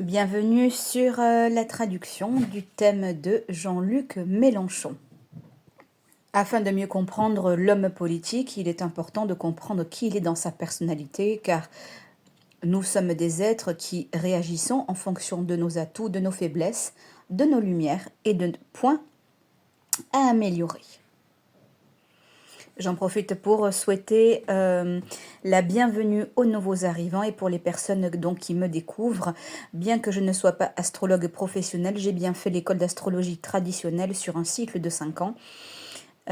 Bienvenue sur la traduction du thème de Jean-Luc Mélenchon. Afin de mieux comprendre l'homme politique, il est important de comprendre qui il est dans sa personnalité, car nous sommes des êtres qui réagissons en fonction de nos atouts, de nos faiblesses, de nos lumières et de points à améliorer. J'en profite pour souhaiter la bienvenue aux nouveaux arrivants et pour les personnes donc qui me découvrent. Bien que je ne sois pas astrologue professionnel, j'ai bien fait l'école d'astrologie traditionnelle sur un cycle de 5 ans.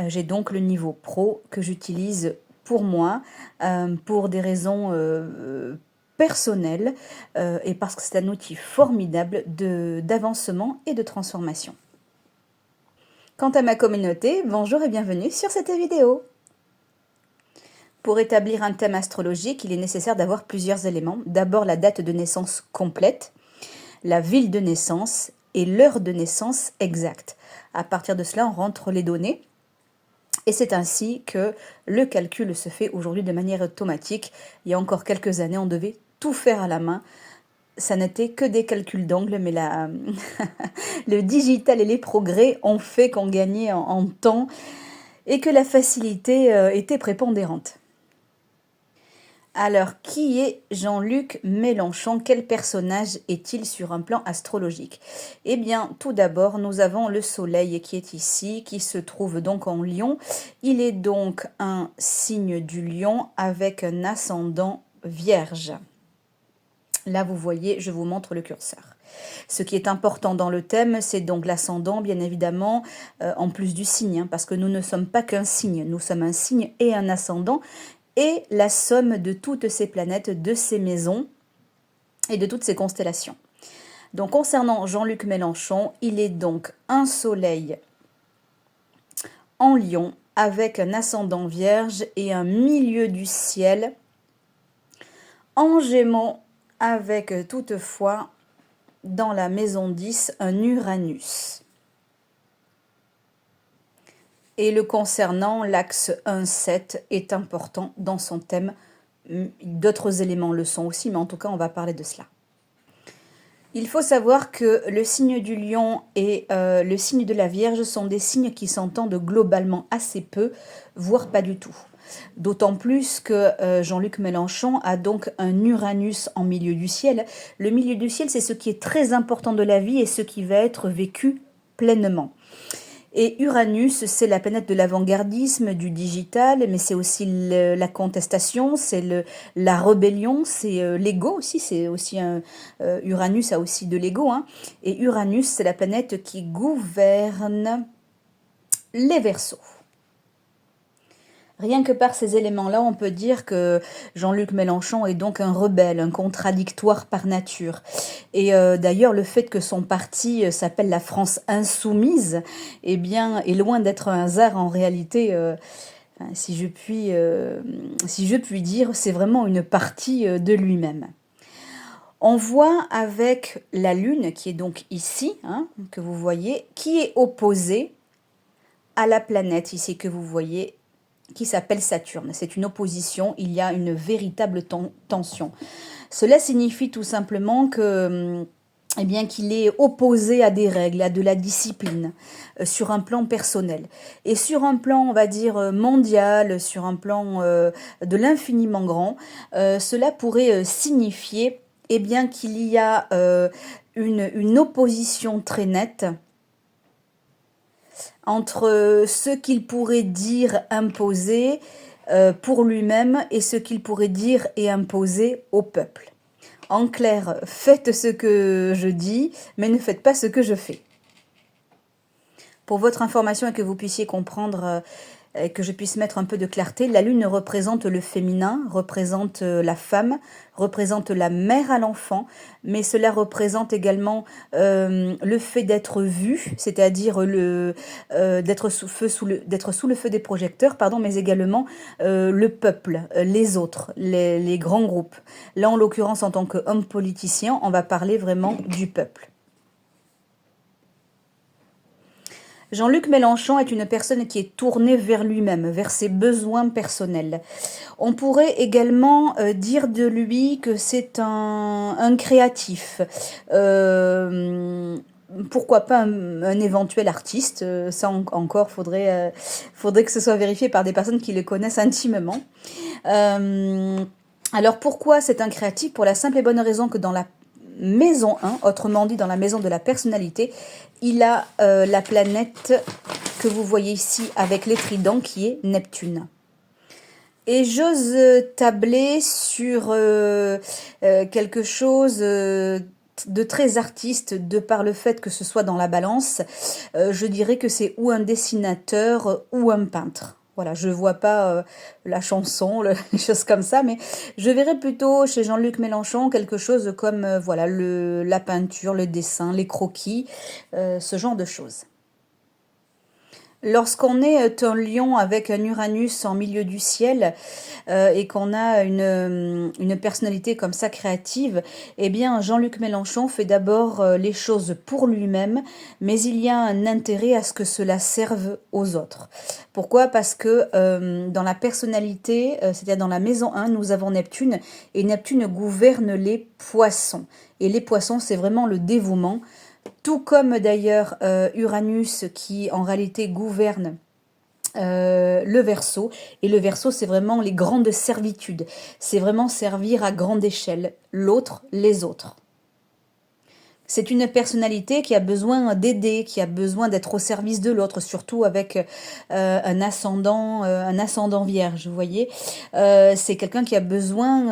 J'ai donc le niveau pro que j'utilise pour moi, pour des raisons personnelles et parce que c'est un outil formidable d'avancement et de transformation. Quant à ma communauté, bonjour et bienvenue sur cette vidéo. Pour établir un thème astrologique, il est nécessaire d'avoir plusieurs éléments. D'abord la date de naissance complète, la ville de naissance et l'heure de naissance exacte. À partir de cela, on rentre les données. Et c'est ainsi que le calcul se fait aujourd'hui de manière automatique. Il y a encore quelques années, on devait tout faire à la main. Ça n'était que des calculs d'angle, mais le digital et les progrès ont fait qu'on gagnait en temps et que la facilité était prépondérante. Alors, qui est Jean-Luc Mélenchon? Quel personnage est-il sur un plan astrologique? Eh bien, tout d'abord, nous avons le soleil qui est ici, qui se trouve donc en Lion. Il est donc un signe du Lion avec un ascendant Vierge. Là, vous voyez, je vous montre le curseur. Ce qui est important dans le thème, c'est donc l'ascendant, bien évidemment, en plus du signe, parce que nous ne sommes pas qu'un signe, nous sommes un signe et un ascendant, et la somme de toutes ces planètes, de ces maisons et de toutes ces constellations. Donc concernant Jean-Luc Mélenchon, il est donc un soleil en Lion avec un ascendant Vierge et un milieu du ciel en Gémeaux avec toutefois dans la maison 10 un Uranus. Et le concernant, l'axe 1-7 est important dans son thème. D'autres éléments le sont aussi, mais en tout cas, on va parler de cela. Il faut savoir que le signe du Lion et le signe de la Vierge sont des signes qui s'entendent globalement assez peu, voire pas du tout. D'autant plus que Jean-Luc Mélenchon a donc un Uranus en milieu du ciel. Le milieu du ciel, c'est ce qui est très important de la vie et ce qui va être vécu pleinement. Et Uranus, c'est la planète de l'avant-gardisme, du digital, mais c'est aussi la contestation, c'est la rébellion, c'est l'ego aussi, c'est aussi Uranus a aussi de l'ego, hein. Et Uranus, c'est la planète qui gouverne les Verseaux. Rien que par ces éléments-là, on peut dire que Jean-Luc Mélenchon est donc un rebelle, un contradictoire par nature. Et d'ailleurs, le fait que son parti s'appelle la France Insoumise, eh bien, est loin d'être un hasard en réalité. Si je puis dire, c'est vraiment une partie de lui-même. On voit avec la Lune, qui est donc ici, hein, que vous voyez, qui est opposée à la planète ici que vous voyez, qui s'appelle Saturne. C'est une opposition, il y a une véritable tension. Cela signifie tout simplement que, eh bien, qu'il est opposé à des règles, à de la discipline, sur un plan personnel. Et sur un plan, on va dire, mondial, sur un plan de l'infiniment grand, cela pourrait signifier, eh bien, qu'il y a une opposition très nette entre ce qu'il pourrait dire imposer pour lui-même et ce qu'il pourrait dire et imposer au peuple. En clair, faites ce que je dis, mais ne faites pas ce que je fais. Pour votre information et que vous puissiez comprendre et que je puisse mettre un peu de clarté, la Lune représente le féminin, représente la femme, représente la mère à l'enfant, mais cela représente également le fait d'être vu, c'est-à-dire d'être sous le feu des projecteurs, mais également le peuple, les autres, les grands groupes. Là, en l'occurrence, en tant qu'homme politicien, on va parler vraiment du peuple. Jean-Luc Mélenchon est une personne qui est tournée vers lui-même, vers ses besoins personnels. On pourrait également dire de lui que c'est un créatif. Euh, Pourquoi pas un éventuel artiste, ça encore faudrait que ce soit vérifié par des personnes qui le connaissent intimement. Euh, alors pourquoi c'est un créatif? Pour la simple et bonne raison que dans la maison 1, autrement dit dans la maison de la personnalité, il a la planète que vous voyez ici avec les tridents qui est Neptune. Et j'ose tabler sur quelque chose de très artiste, de par le fait que ce soit dans la balance. Je dirais que c'est ou un dessinateur ou un peintre. Voilà, je ne vois pas la chanson, les choses comme ça, mais je verrais plutôt chez Jean-Luc Mélenchon quelque chose comme voilà, la peinture, le dessin, les croquis, ce genre de choses. Lorsqu'on est un lion avec un Uranus en milieu du ciel et qu'on a une personnalité comme ça créative, eh bien Jean-Luc Mélenchon fait d'abord les choses pour lui-même, mais il y a un intérêt à ce que cela serve aux autres. Pourquoi? Parce que dans la personnalité, c'est-à-dire dans la maison 1, nous avons Neptune, et Neptune gouverne les poissons. Et les poissons, c'est vraiment le dévouement. Tout comme d'ailleurs Uranus qui en réalité gouverne le Verseau. Et le Verseau, c'est vraiment les grandes servitudes. C'est vraiment servir à grande échelle l'autre, les autres. C'est une personnalité qui a besoin d'aider, qui a besoin d'être au service de l'autre, surtout avec un ascendant vierge, vous voyez. C'est quelqu'un qui a besoin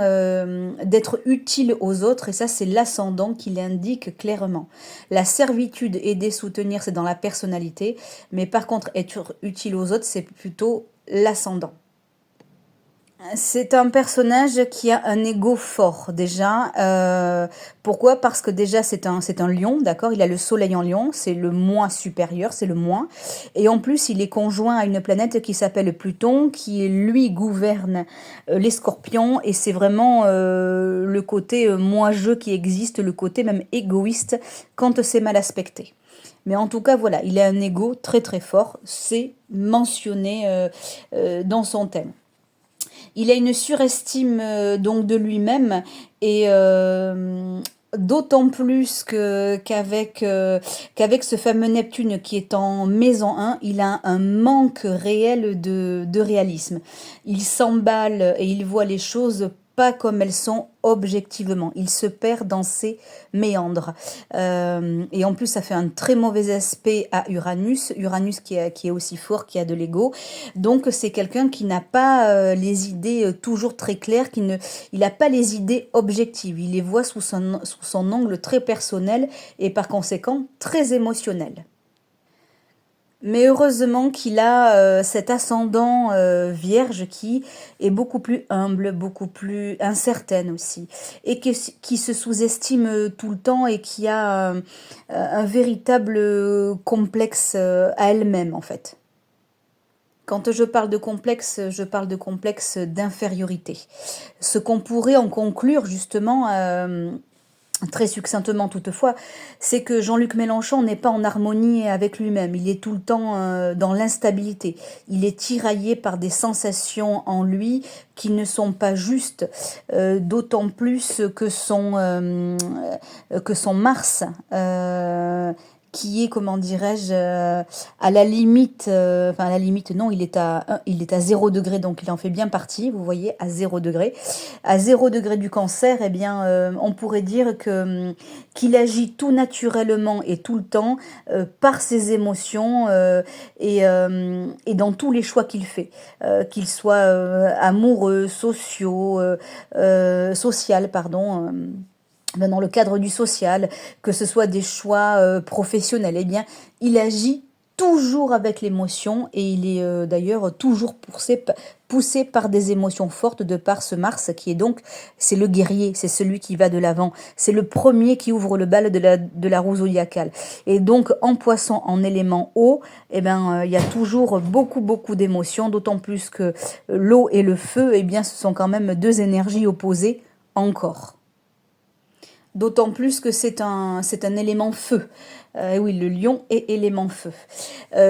d'être utile aux autres, et ça, c'est l'ascendant qui l'indique clairement. La servitude, aider, soutenir, c'est dans la personnalité, mais par contre, être utile aux autres, c'est plutôt l'ascendant. C'est un personnage qui a un ego fort déjà. Pourquoi? Parce que déjà c'est un lion, d'accord? Il a le soleil en lion, c'est le moi supérieur, c'est le moi. Et en plus il est conjoint à une planète qui s'appelle Pluton, qui lui gouverne les scorpions. Et c'est vraiment le côté moi-je qui existe, le côté même égoïste quand c'est mal aspecté. Mais en tout cas, voilà, il a un ego très très fort, c'est mentionné dans son thème. Il a une surestime donc de lui-même et d'autant plus qu'avec ce fameux Neptune qui est en maison 1, il a un manque réel de réalisme. Il s'emballe et il voit les choses pas comme elles sont objectivement. Il se perd dans ses méandres. Et en plus, ça fait un très mauvais aspect à Uranus. Uranus qui est aussi fort, qui a de l'ego. Donc, c'est quelqu'un qui n'a pas les idées toujours très claires, il n'a pas les idées objectives. Il les voit sous son angle très personnel et par conséquent très émotionnel. Mais heureusement qu'il a cet ascendant vierge qui est beaucoup plus humble, beaucoup plus incertaine aussi, et qui se sous-estime tout le temps et qui a un véritable complexe à elle-même en fait. Quand je parle de complexe d'infériorité. Ce qu'on pourrait en conclure justement très succinctement toutefois, c'est que Jean-Luc Mélenchon n'est pas en harmonie avec lui-même. Il est tout le temps dans l'instabilité. Il est tiraillé par des sensations en lui qui ne sont pas justes, d'autant plus que son Mars, qui est, comment dirais-je, à la limite, enfin à la limite, non, il est à 0 degré, donc il en fait bien partie, vous voyez, à 0 degré. À 0 degré du Cancer, eh bien, on pourrait dire qu'il agit tout naturellement et tout le temps par ses émotions et dans tous les choix qu'il fait, qu'il soit amoureux, social, pardon. Dans le cadre du social, que ce soit des choix professionnels, eh bien, il agit toujours avec l'émotion et il est d'ailleurs toujours poussé par des émotions fortes de par ce Mars qui est donc, c'est le guerrier, c'est celui qui va de l'avant, c'est le premier qui ouvre le bal de la roue zodiacale. Et donc, en Poisson, en élément eau, eh ben, il y a toujours beaucoup d'émotions, d'autant plus que l'eau et le feu, eh bien, ce sont quand même deux énergies opposées encore. D'autant plus que c'est un élément feu. Oui, le lion est élément feu.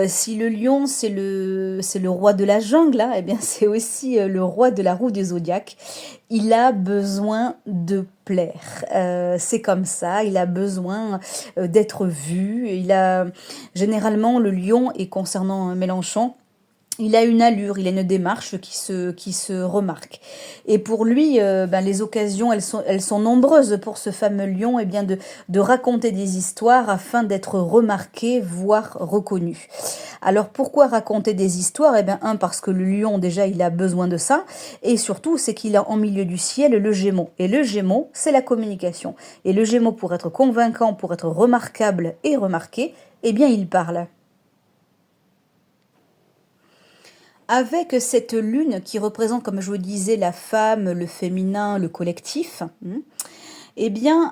Si le lion, c'est le roi de la jungle, hein, eh bien, c'est aussi le roi de la roue du zodiaque. Il a besoin de plaire. C'est comme ça, il a besoin d'être vu. Généralement, le lion, et concernant Mélenchon, il a une allure, il a une démarche qui se remarque. Et pour lui, ben, les occasions, elles sont nombreuses pour ce fameux lion, eh bien de raconter des histoires afin d'être remarqué, voire reconnu. Alors pourquoi raconter des histoires? Eh bien, parce que le lion, déjà, il a besoin de ça. Et surtout, c'est qu'il a en milieu du ciel le Gémeaux. Et le Gémeaux, c'est la communication. Et le Gémeaux, pour être convaincant, pour être remarquable et remarqué, eh bien, il parle. Avec cette lune qui représente, comme je vous disais, la femme, le féminin, le collectif, eh bien,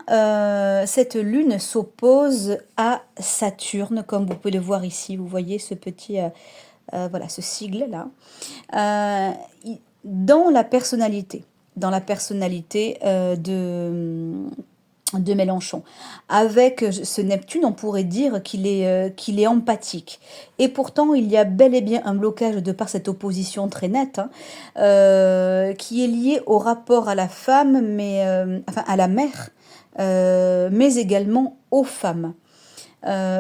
cette lune s'oppose à Saturne, comme vous pouvez le voir ici. Vous voyez ce petit, voilà, ce sigle-là. Euh, dans la personnalité de Mélenchon. Avec ce Neptune, on pourrait dire qu'il est empathique. Et pourtant, il y a bel et bien un blocage de par cette opposition très nette, hein, qui est lié au rapport à la femme, enfin à la mère, mais également aux femmes.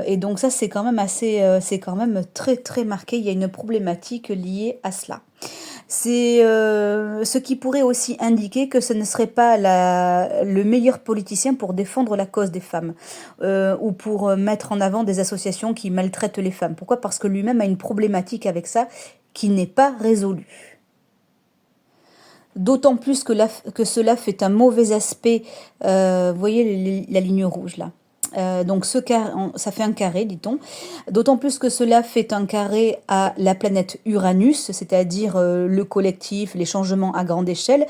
Et donc ça, c'est quand même très très marqué. Il y a une problématique liée à cela. C'est ce qui pourrait aussi indiquer que ce ne serait pas le meilleur politicien pour défendre la cause des femmes ou pour mettre en avant des associations qui maltraitent les femmes. Pourquoi? Parce que lui-même a une problématique avec ça qui n'est pas résolue. D'autant plus que cela fait un mauvais aspect. Vous voyez la ligne rouge là. Donc ça fait un carré, dit-on. D'autant plus que cela fait un carré à la planète Uranus, c'est-à-dire le collectif, les changements à grande échelle.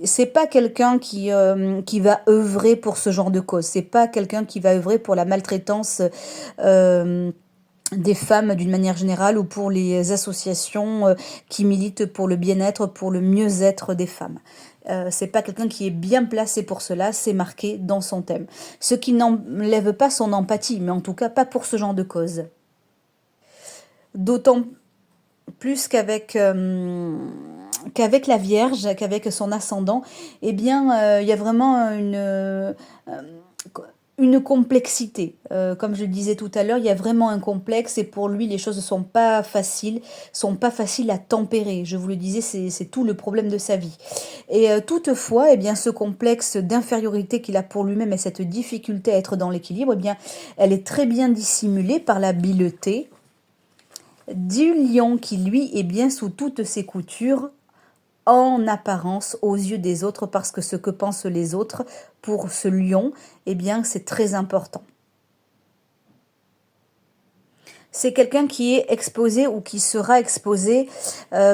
C'est pas quelqu'un qui va œuvrer pour ce genre de cause. C'est pas quelqu'un qui va œuvrer pour la maltraitance des femmes d'une manière générale ou pour les associations qui militent pour le bien-être, pour le mieux-être des femmes. C'est pas quelqu'un qui est bien placé pour cela, c'est marqué dans son thème. Ce qui n'enlève pas son empathie, mais en tout cas pas pour ce genre de cause. D'autant plus qu'avec la Vierge, qu'avec son ascendant, eh bien, il y a vraiment une complexité. Comme je le disais tout à l'heure, il y a vraiment un complexe et pour lui, les choses ne sont pas faciles à tempérer. Je vous le disais, c'est tout le problème de sa vie. Et toutefois, eh bien, ce complexe d'infériorité qu'il a pour lui-même et cette difficulté à être dans l'équilibre, eh bien, elle est très bien dissimulée par l'habileté du lion qui, lui, est bien sous toutes ses coutures, en apparence aux yeux des autres, parce que ce que pensent les autres pour ce lion, eh bien, c'est très important. C'est quelqu'un qui est exposé ou qui sera exposé.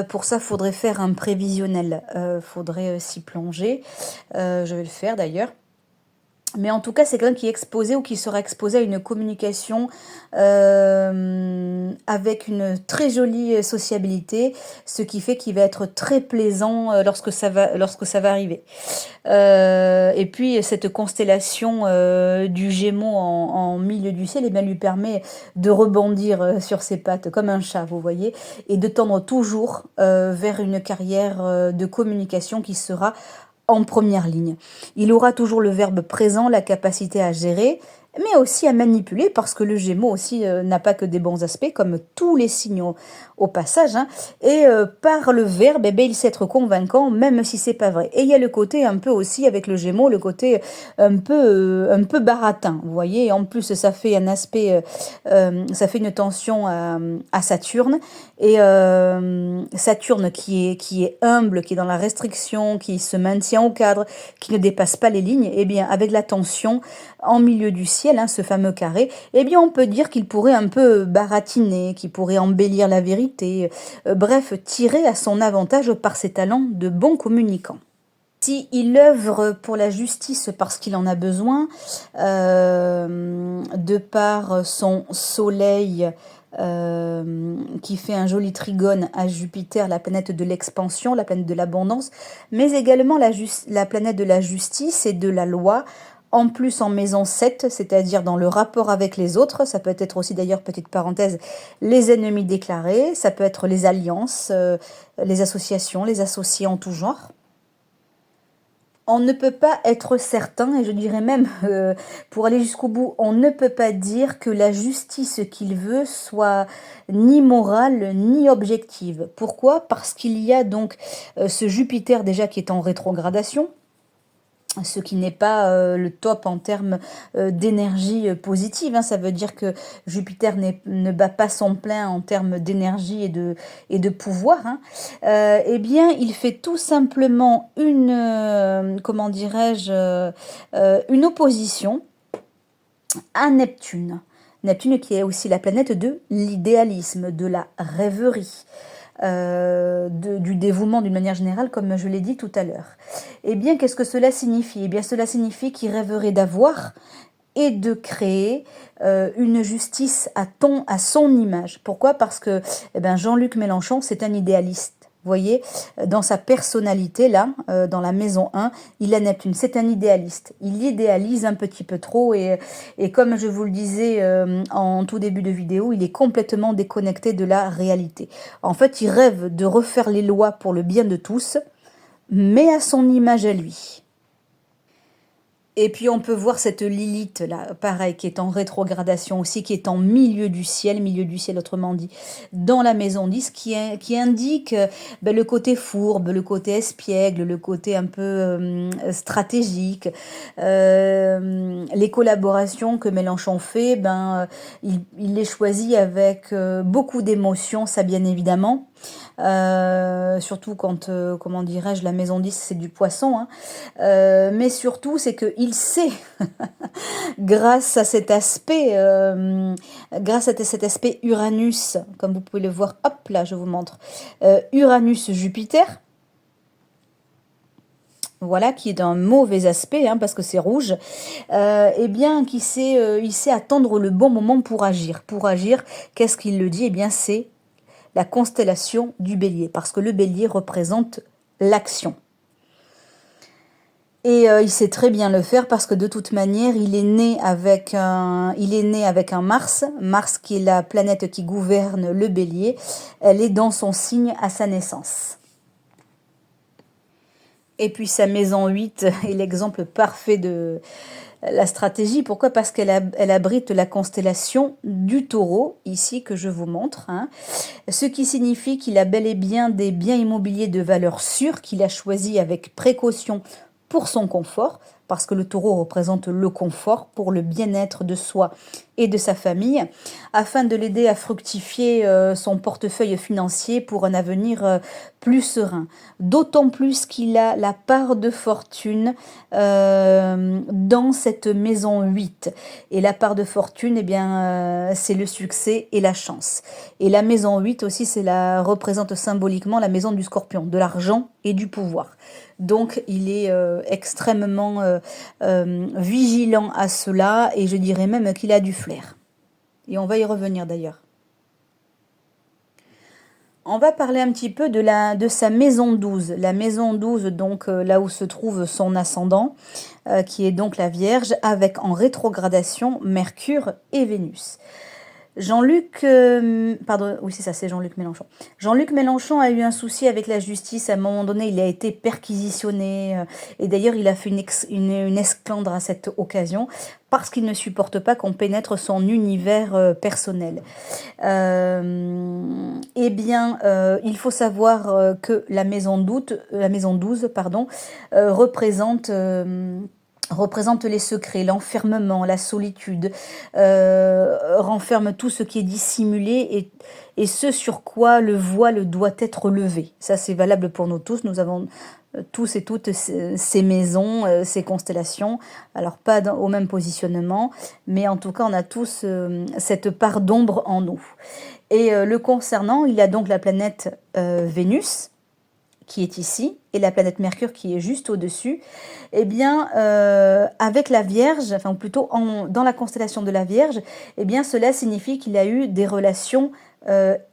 Pour ça, il faudrait faire un prévisionnel. Faudrait s'y plonger. Je vais le faire d'ailleurs. Mais en tout cas, c'est quelqu'un qui est exposé ou qui sera exposé à une communication avec une très jolie sociabilité, ce qui fait qu'il va être très plaisant lorsque ça va arriver. Et puis, cette constellation du Gémeaux en milieu du ciel, eh bien, lui permet de rebondir sur ses pattes comme un chat, vous voyez, et de tendre toujours vers une carrière de communication qui sera en première ligne. Il aura toujours le verbe présent, la capacité à gérer, mais aussi à manipuler, parce que le Gémeaux aussi n'a pas que des bons aspects, comme tous les signaux au passage, hein. Et par le verbe, eh bien, il sait être convaincant, même si c'est pas vrai. Et il y a le côté un peu aussi avec le Gémeaux, le côté un peu baratin, vous voyez. Et en plus, ça fait un aspect, ça fait une tension à Saturne. Et Saturne qui est humble, qui est dans la restriction, qui se maintient au cadre, qui ne dépasse pas les lignes, eh bien, avec la tension en milieu du ciel, hein, ce fameux carré, eh bien, on peut dire qu'il pourrait un peu baratiner, qu'il pourrait embellir la vérité, bref, tirer à son avantage par ses talents de bon communicant. Si il œuvre pour la justice parce qu'il en a besoin, de par son soleil qui fait un joli trigone à Jupiter, la planète de l'expansion, la planète de l'abondance, mais également la planète de la justice et de la loi, En plus, en maison 7, c'est-à-dire dans le rapport avec les autres, ça peut être aussi d'ailleurs, petite parenthèse, les ennemis déclarés, ça peut être les alliances, les associations, les associés en tout genre. On ne peut pas être certain, et je dirais même, pour aller jusqu'au bout, on ne peut pas dire que la justice qu'il veut soit ni morale ni objective. Pourquoi? Parce qu'il y a donc ce Jupiter déjà qui est en rétrogradation, ce qui n'est pas le top en termes d'énergie positive, hein. Ça veut dire que Jupiter ne bat pas son plein en termes d'énergie et de pouvoir, hein. Eh bien, il fait tout simplement comment dirais-je, une opposition à Neptune. Neptune qui est aussi la planète de l'idéalisme, de la rêverie. Du dévouement d'une manière générale, comme je l'ai dit tout à l'heure. Eh bien, qu'est-ce que cela signifie? Eh bien, cela signifie qu'il rêverait d'avoir et de créer une justice à son image. Pourquoi? Parce que Jean-Luc Mélenchon, c'est un idéaliste. Vous voyez, dans sa personnalité, là, dans la maison 1, il a Neptune. C'est un idéaliste. Il idéalise un petit peu trop et comme je vous le disais en tout début de vidéo, il est complètement déconnecté de la réalité. En fait, il rêve de refaire les lois pour le bien de tous, mais à son image à lui. Et puis on peut voir cette Lilith là, pareil, qui est en rétrogradation aussi, qui est en milieu du ciel autrement dit, dans la maison 10, qui indique le côté fourbe, le côté espiègle, le côté un peu stratégique, les collaborations que Mélenchon fait, il les choisit avec beaucoup d'émotion, ça bien évidemment. Surtout quand, comment dirais-je, la maison 10 c'est du poisson, hein. Mais surtout c'est qu'il sait, grâce à cet aspect, Uranus, comme vous pouvez le voir, hop là je vous montre, Uranus-Jupiter, voilà, qui est d'un mauvais aspect, hein, parce que c'est rouge, eh bien, il sait attendre le bon moment pour agir. Pour agir, qu'est-ce qu'il le dit? Eh bien, c'est la constellation du Bélier, parce que le Bélier représente l'action. Et il sait très bien le faire parce que de toute manière, il est né avec un Mars qui est la planète qui gouverne le Bélier. Elle est dans son signe à sa naissance. Et puis sa maison 8 est l'exemple parfait de la stratégie. Pourquoi? Parce qu'elle abrite la constellation du Taureau, ici que je vous montre, hein. Ce qui signifie qu'il a bel et bien des biens immobiliers de valeur sûre qu'il a choisis avec précaution pour son confort, parce que le Taureau représente le confort pour le bien-être de soi et de sa famille, afin de l'aider à fructifier son portefeuille financier pour un avenir plus serein. D'autant plus qu'il a la part de fortune dans cette maison 8. Et la part de fortune, eh bien, c'est le succès et la chance. Et la maison 8 aussi, représente symboliquement la maison du Scorpion, de l'argent et du pouvoir. Donc, il est extrêmement vigilant à cela, et je dirais même qu'il a du flair. Et on va y revenir d'ailleurs. On va parler un petit peu de sa maison 12. La maison 12, donc là où se trouve son ascendant, qui est donc la Vierge, avec en rétrogradation Mercure et Vénus. Jean-Luc, pardon, oui c'est ça, c'est Jean-Luc Mélenchon. Jean-Luc Mélenchon a eu un souci avec la justice. À un moment donné, il a été perquisitionné. Et d'ailleurs, il a fait une esclandre à cette occasion parce qu'il ne supporte pas qu'on pénètre son univers personnel. Eh bien, il faut savoir que la maison 12, représente les secrets, l'enfermement, la solitude, renferme tout ce qui est dissimulé et ce sur quoi le voile doit être levé. Ça, c'est valable pour nous tous. Nous avons tous et toutes ces maisons, ces constellations. Alors, pas au même positionnement, mais en tout cas, on a tous cette part d'ombre en nous. Et le concernant, il y a donc la planète Vénus, qui est ici, et la planète Mercure qui est juste au-dessus, eh bien, avec la Vierge, enfin ou plutôt dans la constellation de la Vierge, eh bien, cela signifie qu'il a eu des relations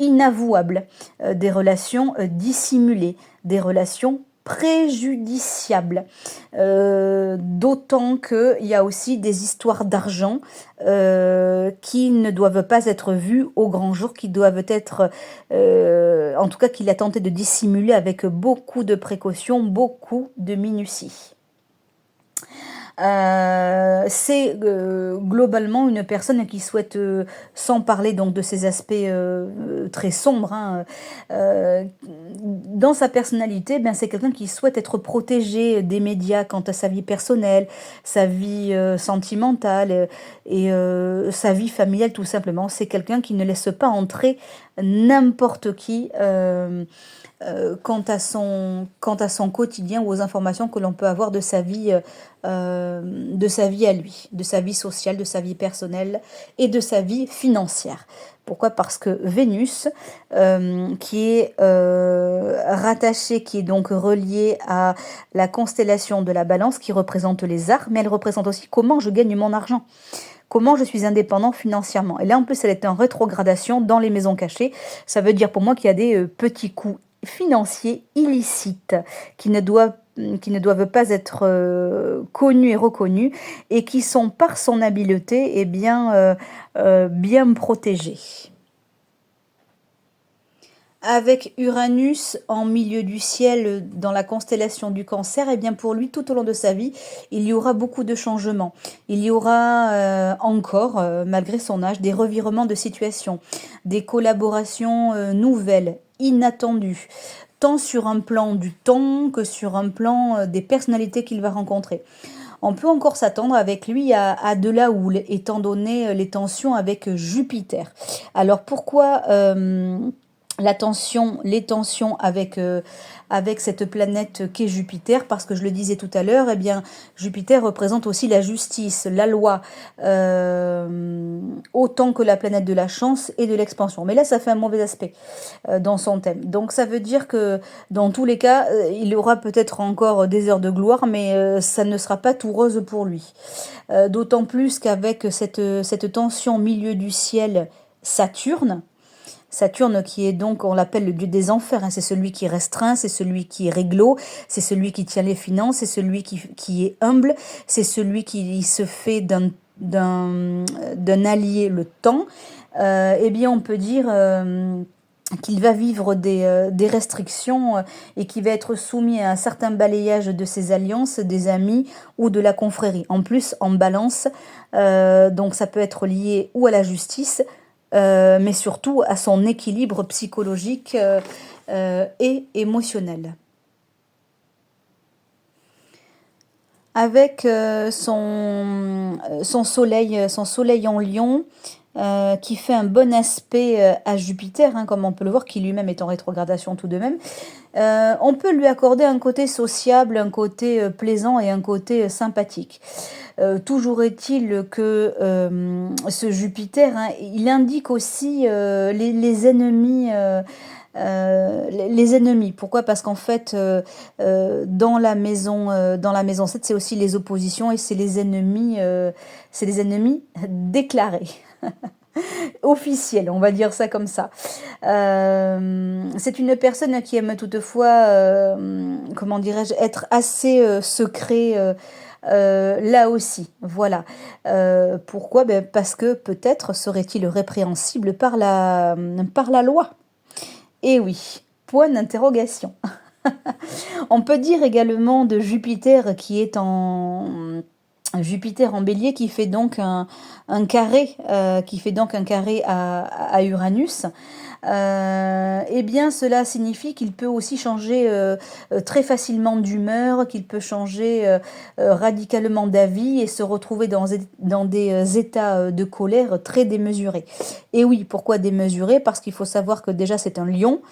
inavouables, des relations dissimulées, des relations préjudiciable. D'autant qu'il y a aussi des histoires d'argent qui ne doivent pas être vues au grand jour, qui doivent être, en tout cas qu'il a tenté de dissimuler avec beaucoup de précautions, beaucoup de minutie. C'est globalement une personne qui souhaite, sans parler donc de ses aspects très sombres, hein, dans sa personnalité, ben, c'est quelqu'un qui souhaite être protégé des médias quant à sa vie personnelle, sa vie sentimentale et sa vie familiale tout simplement. C'est quelqu'un qui ne laisse pas entrer n'importe qui quant à son quotidien ou aux informations que l'on peut avoir de sa vie à lui, de sa vie sociale, de sa vie personnelle et de sa vie financière. Pourquoi? Parce que Vénus, qui est rattachée, qui est donc reliée à la constellation de la Balance, qui représente les arts, mais elle représente aussi comment je gagne mon argent. Comment je suis indépendant financièrement. Et là, en plus, elle est en rétrogradation dans les maisons cachées. Ça veut dire pour moi qu'il y a des petits coups financiers illicites qui ne doivent pas être connus et reconnus et qui sont par son habileté bien protégés. Avec Uranus en milieu du ciel dans la constellation du Cancer, et bien pour lui, tout au long de sa vie, il y aura beaucoup de changements. Il y aura encore, malgré son âge, des revirements de situation, des collaborations nouvelles, inattendues, tant sur un plan du temps que sur un plan des personnalités qu'il va rencontrer. On peut encore s'attendre avec lui à de la houle, étant donné les tensions avec Jupiter. Alors pourquoi les tensions avec cette planète qu'est Jupiter, parce que je le disais tout à l'heure, eh bien, Jupiter représente aussi la justice, la loi, autant que la planète de la chance et de l'expansion. Mais là, ça fait un mauvais aspect dans son thème. Donc ça veut dire que dans tous les cas, il aura peut-être encore des heures de gloire, mais ça ne sera pas tout rose pour lui. D'autant plus qu'avec cette tension milieu du ciel Saturne qui est donc, on l'appelle le dieu des enfers, hein, c'est celui qui restreint, c'est celui qui est réglo, c'est celui qui tient les finances, c'est celui qui est humble, c'est celui qui se fait d'un allié le temps. Eh bien, on peut dire qu'il va vivre des restrictions et qu'il va être soumis à un certain balayage de ses alliances, des amis ou de la confrérie. En plus, en balance, donc ça peut être lié ou à la justice, mais surtout à son équilibre psychologique et émotionnel. Avec son soleil en Lion, qui fait un bon aspect à Jupiter, hein, comme on peut le voir, qui lui-même est en rétrogradation tout de même, on peut lui accorder un côté sociable, un côté plaisant et un côté sympathique. Toujours est-il que ce Jupiter, hein, il indique aussi les ennemis. Les ennemis. Pourquoi? Parce qu'en fait, dans la maison 7, c'est aussi les oppositions et c'est les ennemis déclarés. Officiel, on va dire ça comme ça. C'est une personne qui aime toutefois, comment dirais-je, être assez secret. Là aussi, voilà. Pourquoi? Ben parce que peut-être serait-il répréhensible par la loi. Eh oui, point d'interrogation. On peut dire également de Jupiter qui est Jupiter en Bélier qui fait donc un carré, à Uranus. Eh bien, cela signifie qu'il peut aussi changer très facilement d'humeur, qu'il peut changer radicalement d'avis et se retrouver dans des états de colère très démesurés. Et oui, pourquoi démesurés? Parce qu'il faut savoir que déjà c'est un lion,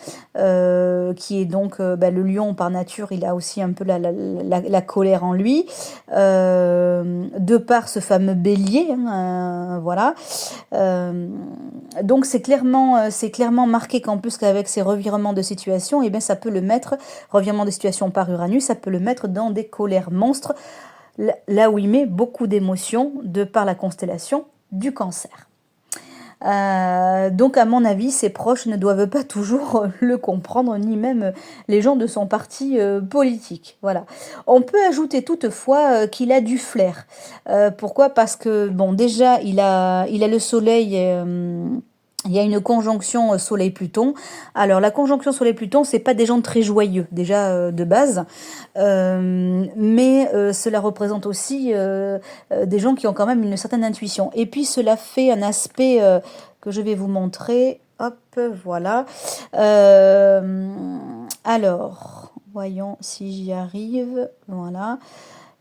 qui est donc le lion par nature, il a aussi un peu la colère en lui, de par ce fameux bélier, hein, voilà. Donc c'est clairement marqué qu'en plus qu'avec ces revirements de situation, eh bien ça peut le mettre, revirement de situation par Uranus, ça peut le mettre dans des colères monstres, là où il met beaucoup d'émotions de par la constellation du Cancer. Donc à mon avis, ses proches ne doivent pas toujours le comprendre, ni même les gens de son parti, politique. Voilà. On peut ajouter toutefois, qu'il a du flair. Pourquoi? Parce que bon, déjà, il a le soleil, il y a une conjonction, Soleil-Pluton. Alors la conjonction Soleil-Pluton, c'est pas des gens très joyeux, déjà, de base, mais cela représente aussi, des gens qui ont quand même une certaine intuition. Et puis cela fait un aspect, que je vais vous montrer. Hop, voilà. Alors, voyons si j'y arrive. Voilà.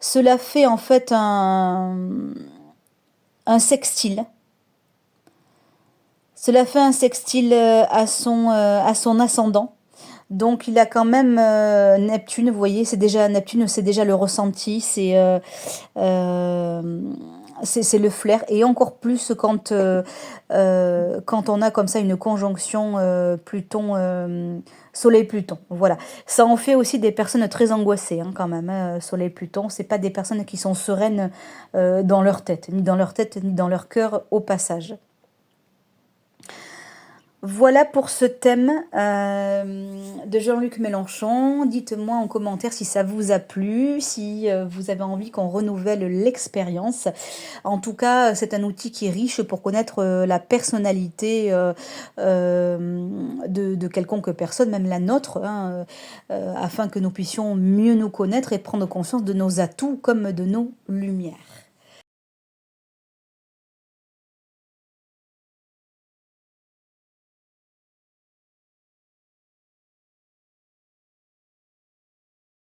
Cela fait en fait un sextile. Cela fait un sextile à son ascendant. Donc il a quand même Neptune, vous voyez, c'est déjà Neptune, c'est déjà le ressenti, euh, c'est le flair. Et encore plus quand on a comme ça une conjonction Pluton, Soleil-Pluton. Voilà. Ça en fait aussi des personnes très angoissées, hein, quand même, hein, Soleil-Pluton. C'est pas des personnes qui sont sereines dans leur tête, ni dans leur tête, ni dans leur cœur au passage. Voilà pour ce thème de Jean-Luc Mélenchon. Dites-moi en commentaire si ça vous a plu, si vous avez envie qu'on renouvelle l'expérience. En tout cas, c'est un outil qui est riche pour connaître la personnalité de quelconque personne, même la nôtre, hein, afin que nous puissions mieux nous connaître et prendre conscience de nos atouts comme de nos lumières.